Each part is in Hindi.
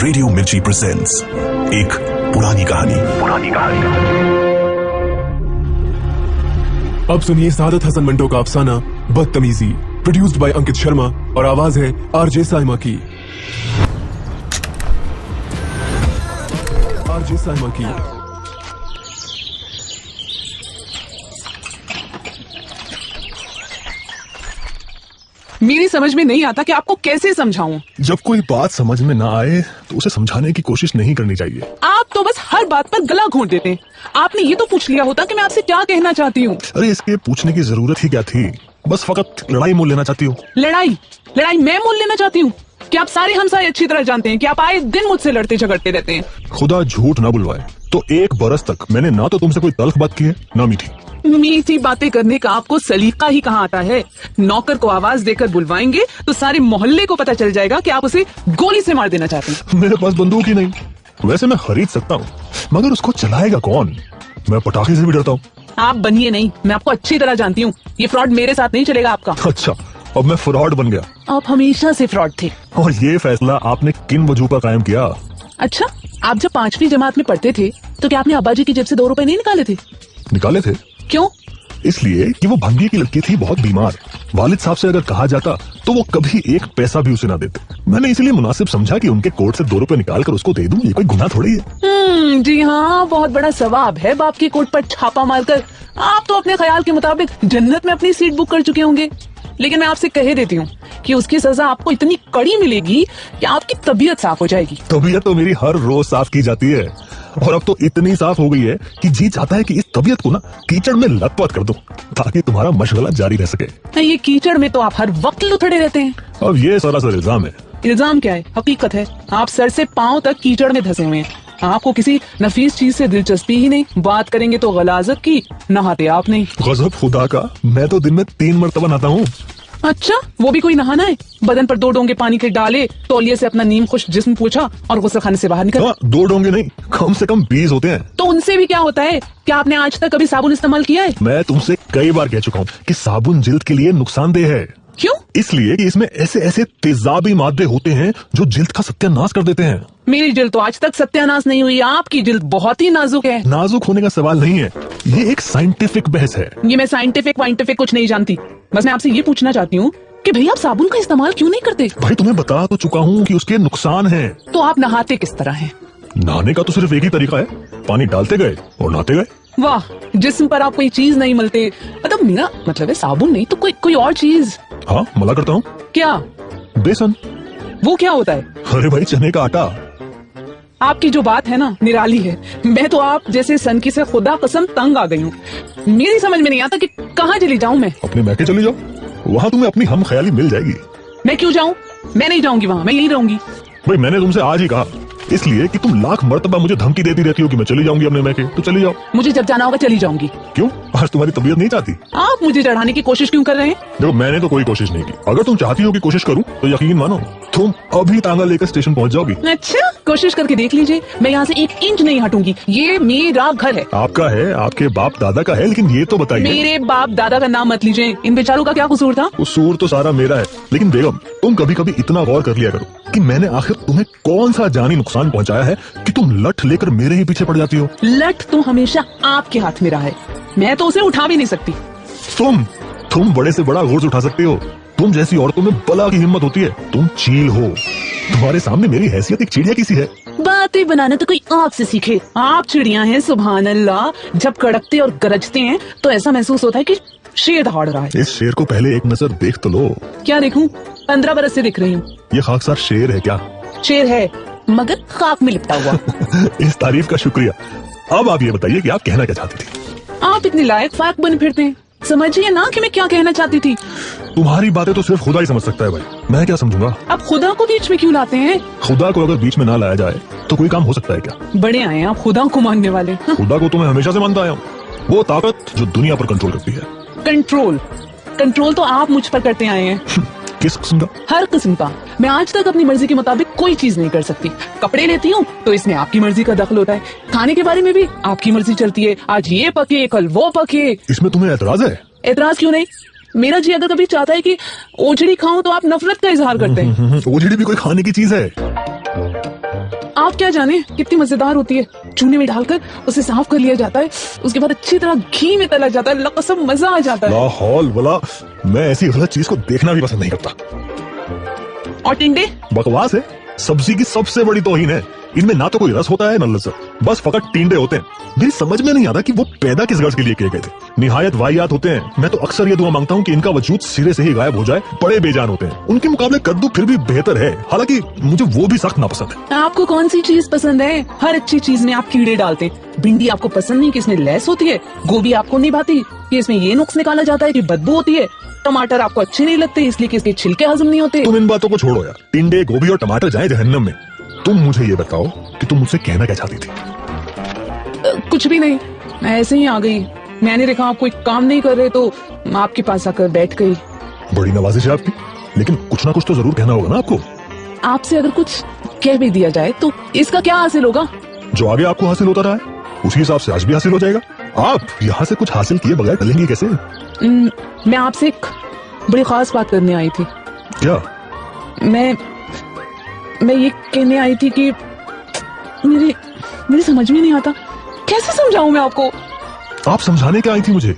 रेडियो मिर्ची प्रेजेंट्स एक पुरानी कहानी। अब सुनिए सादत हसन मंटो का अफसाना बदतमीजी, प्रोड्यूस्ड बाय अंकित शर्मा और आवाज है आरजे साइमा की। मेरी समझ में नहीं आता कि आपको कैसे समझाऊं। जब कोई बात समझ में ना आए तो उसे समझाने की कोशिश नहीं करनी चाहिए। आप तो बस हर बात पर गला घोंट देते हैं। आपने ये तो पूछ लिया होता कि मैं आपसे क्या कहना चाहती हूँ। अरे इसके पूछने की जरूरत ही क्या थी, बस फकत लड़ाई मोल लेना चाहती हूँ। लड़ाई मैं मोल लेना चाहती हूँ? कि आप सारे हमसाए अच्छी तरह जानते हैं कि आप आए दिन मुझसे लड़ते झगड़ते रहते हैं। खुदा झूठ ना बुलवाए तो 1 बरस तक मैंने ना तो तुमसे कोई तल्ख बात की है ना मीठी। मीठी बातें करने का आपको सलीका ही कहाँ आता है। नौकर को आवाज देकर बुलवाएंगे तो सारे मोहल्ले को पता चल जाएगा कि आप उसे गोली से मार देना चाहते हैं। मेरे पास बंदूक ही नहीं। वैसे मैं खरीद सकता हूँ मगर उसको चलाएगा कौन? मैं पटाखे से भी डरता हूँ। आप बनिए नहीं, मैं आपको अच्छी तरह जानती हूँ। ये फ्रॉड मेरे साथ नहीं चलेगा आपका। अच्छा, अब मैं फ्रॉड बन गया? आप हमेशा से फ्रॉड थे। और ये फैसला आपने किन वजह पर कायम किया? अच्छा, आप जब 5वीं जमात में पढ़ते थे तो क्या आपने अब्बाजी की जेब से 2 रुपए नहीं निकाले थे? निकाले थे। क्यों? इसलिए कि वो भंगी की लड़की थी, बहुत बीमार। वालिद साहब से अगर कहा जाता तो वो कभी 1 पैसा भी उसे ना देते। मैंने इसलिए मुनासिब समझा कि उनके कोट से 2 रुपए निकाल कर उसको दे दूं। ये कोई गुनाह थोड़ी है। जी हाँ, बहुत बड़ा सवाब है बाप के कोट पर छापा मारकर। आप तो अपने ख्याल के मुताबिक जन्नत में अपनी सीट बुक कर चुके होंगे। लेकिन मैं आपसे कह देती हूँ कि उसकी सजा आपको इतनी कड़ी मिलेगी कि आपकी तबीयत साफ हो जाएगी। तबीयत तो मेरी हर रोज साफ की जाती है और अब तो इतनी साफ हो गई है कि जी चाहता है कि इस तबीयत को ना कीचड़ में लथपथ कर दूं ताकि तुम्हारा मशगला जारी रह सके। ये कीचड़ में तो आप हर वक्त लुथड़े रहते हैं। अब ये सरासर इल्जाम है। इल्जाम क्या है, हकीकत है। आप सर से पांव तक कीचड़ में धंसे हुए हैं। आपको किसी नफीस चीज से दिलचस्पी ही नहीं। बात करेंगे तो गलाजत की, नहाते आप नहीं। गजब खुदा का, मैं तो दिन में 3 मरतबा नहाता हूँ। अच्छा, वो भी कोई नहाना है? बदन पर 2 डोंगे पानी के डाले, तौलिए से अपना नीम खुश जिस्म पोंछा और गुस्लखाने से बाहर निकला। 2 डोंगे नहीं, कम से कम 20 होते हैं। तो उनसे भी क्या होता है? क्या आपने आज तक कभी साबुन इस्तेमाल किया है? मैं तुमसे कई बार कह चुका हूँ कि साबुन जिल्द के लिए नुकसानदेह है। क्यों? इसलिए कि इसमें ऐसे तेजाबी मादे होते हैं जो जिल्द का सत्यानाश कर देते हैं। मेरी जिल्द तो आज तक सत्यानाश नहीं हुई। आपकी जिल्द बहुत ही नाजुक है। नाजुक होने का सवाल नहीं है, ये एक साइंटिफिक बहस है। ये मैं साइंटिफिक कुछ नहीं जानती। बस मैं आपसे ये पूछना चाहती हूँ कि भैया आप साबुन का इस्तेमाल क्यों नहीं करते? भाई तुम्हें बता तो चुका हूँ कि उसके नुकसान हैं। तो आप नहाते किस तरह हैं? नहाने का तो सिर्फ एक ही तरीका है, पानी डालते गए और नहाते गए। वाह, जिस्म पर आप कोई चीज नहीं मलते। मतलब मेरा मतलब है साबुन नहीं तो कोई और चीज। हाँ, मला करता हूँ। क्या? बेसन। वो क्या होता है? अरे भाई, चने का आटा। आपकी जो बात है ना, निराली है। मैं तो आप जैसे सनकी से खुदा कसम तंग आ गई हूँ। मेरी समझ में नहीं आता कि कहाँ चली जाऊँ मैं। अपने मैके चली जाओ, वहाँ तुम्हें अपनी हम ख्याली मिल जाएगी। मैं क्यों जाऊँ? मैं नहीं जाऊंगी वहाँ, मैं यहीं रहूंगी। भाई मैंने तुमसे आज ही कहा, इसलिए कि तुम लाख मर्तबा मुझे धमकी देती रहती हो कि मैं चली जाऊंगी अपने मैके। तो चली जाओ। मुझे जब जाना होगा चली जाऊंगी। क्यों? आज तुम्हारी तबीयत नहीं चाहती? आप मुझे चढ़ाने की कोशिश क्यों कर रहे हैं? देखो, मैंने तो कोई कोशिश नहीं की। अगर तुम चाहती हो कि कोशिश करूं तो यकीन मानो तुम अभी तांगा लेकर स्टेशन पहुंच जाओगी। अच्छा, कोशिश करके देख लीजिए। मैं यहाँ से 1 इंच नहीं हटूंगी। ये मेरा घर है। आपका है, आपके बाप दादा का है, लेकिन ये तो बताइए। मेरे बाप दादा का नाम मत लीजिए। इन बेचारों का क्या कसूर था? कसूर तो सारा मेरा है। लेकिन बेगम, तुम कभी कभी इतना गौर कर लिया करो कि मैंने आखिर तुम्हें कौन सा जानी नुकसान पहुंचाया है कि तुम लठ लेकर मेरे ही पीछे पड़ जाती हो। लठ तो हमेशा आपके हाथ में रहा है। मैं तो उसे उठा भी नहीं सकती। तुम बड़े से बड़ा गुर्ज उठा सकती हो। तुम जैसी औरतों में बला की हिम्मत होती है। तुम चील हो। तुम्हारे सामने मेरी हैसियत एक चिड़िया की सी है। बातें बनाना तो कोई आपसे सीखे। आप चिड़िया हैं, सुभान अल्लाह। जब कड़कते और गरजते हैं तो ऐसा महसूस होता है कि शेर दहाड़ रहा है। इस शेर को पहले एक नजर देख तो लो। क्या देखूं? 15 बरस से दिख रही हूँ। ये खाकसार शेर है क्या? शेर है, मगर खाक में लिपटा हुआ। इस तारीफ का शुक्रिया। अब आप ये बताइए कि आप कहना क्या चाहती थी? आप इतने लायक फाक बन फिरते हैं। समझिए ना कि मैं क्या कहना चाहती थी। तुम्हारी बातें तो सिर्फ खुदा ही समझ सकता है भाई, मैं क्या समझूंगा। आप खुदा को बीच में क्यों लाते हैं? खुदा को अगर बीच में ना लाया जाए तो कोई काम हो सकता है क्या? बड़े आए आप खुदा को मानने वाले। खुदा को तो मैं हमेशा से मानता आया हूँ, वो ताकत जो दुनिया पर कंट्रोल करती है। कंट्रोल तो आप मुझ पर करते आए हैं। किस किस्म का? हर किस्म का। मैं आज तक अपनी मर्जी के मुताबिक कोई चीज नहीं कर सकती। कपड़े लेती हूँ तो इसमें आपकी मर्जी का दखल होता है। खाने के बारे में भी आपकी मर्जी चलती है। आज ये पके, कल वो पके। इसमें तुम्हें एतराज है? एतराज क्यों नहीं? मेरा जी अगर कभी चाहता है कि ओझड़ी खाऊं तो आप नफरत का इजहार करते हैं। ओझड़ी भी कोई खाने की चीज है? आप क्या जाने कितनी मजेदार होती है। चूने में डालकर उसे साफ कर लिया जाता है, उसके बाद अच्छी तरह घी में तला जाता है, अल्लाह कसम मजा आ जाता है। लाहौल वाला, मैं ऐसी गलत चीज को देखना भी पसंद नहीं करता। और टिंडे? बकवास है, सब्जी की सबसे बड़ी तौहीन है। इनमें ना तो कोई रस होता है ना लज्जत, बस फकत टींडे होते हैं। मेरी समझ में नहीं आता कि वो पैदा किस गर्ज के लिए किए गए थे। निहायत वाहियात होते हैं। मैं तो अक्सर ये दुआ मांगता हूँ कि इनका वजूद सिरे से ही गायब हो जाए। बड़े बेजान होते हैं। उनके मुकाबले कद्दू फिर भी बेहतर है, हालांकि मुझे वो भी सख्त नापसंद है। आपको कौन सी चीज पसंद है? हर अच्छी चीज में आप कीड़े डालते हैं। भिंडी आपको पसंद नहीं कि इसमें लैस होती है, गोभी आपको नहीं भाती कि इसमें ये नुक्स निकाला जाता है कि बदबू होती है, टमाटर आपको अच्छे नहीं लगते इसलिए कि इसके छिलके हजम नहीं होते। तुम इन बातों को छोड़ो यार, टिंडे, गोभी और टमाटर जाए जहन्नम में। तुम मुझे ये बताओ कि तुम मुझसे कहना क्या चाहती थी? कुछ भी नहीं, मैं ऐसे ही आ गई। मैंने देखा आप कोई काम नहीं कर रहे तो आपके पास आकर बैठ गई। बड़ी नवाजिश है आपकी, लेकिन कुछ ना कुछ तो जरूर कहना होगा ना आपको। आपसे अगर कुछ कह भी दिया जाए तो इसका क्या हासिल होगा? जो आगे आपको हासिल होता रहा है उसी हिसाब से आज भी हासिल हो जाएगा। आप यहाँ से कुछ हासिल किए बगैर टलेंगी कैसे? मैं आपसे एक बड़ी खास बात करने आई थी। क्या? मैं ये कहने आई थी कि मेरी समझ में नहीं आता, कैसे समझाऊं मैं आपको? आप समझाने क्या आई थी मुझे?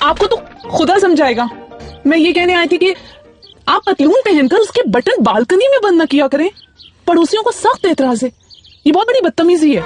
आपको तो खुदा समझाएगा। मैं ये कहने आई थी कि आप पतलून पहनकर उसके बटन बालकनी में बंद न किया करें। पड़ोसियों को सख्त एतराज है, ये बहुत बड़ी बदतमीजी है।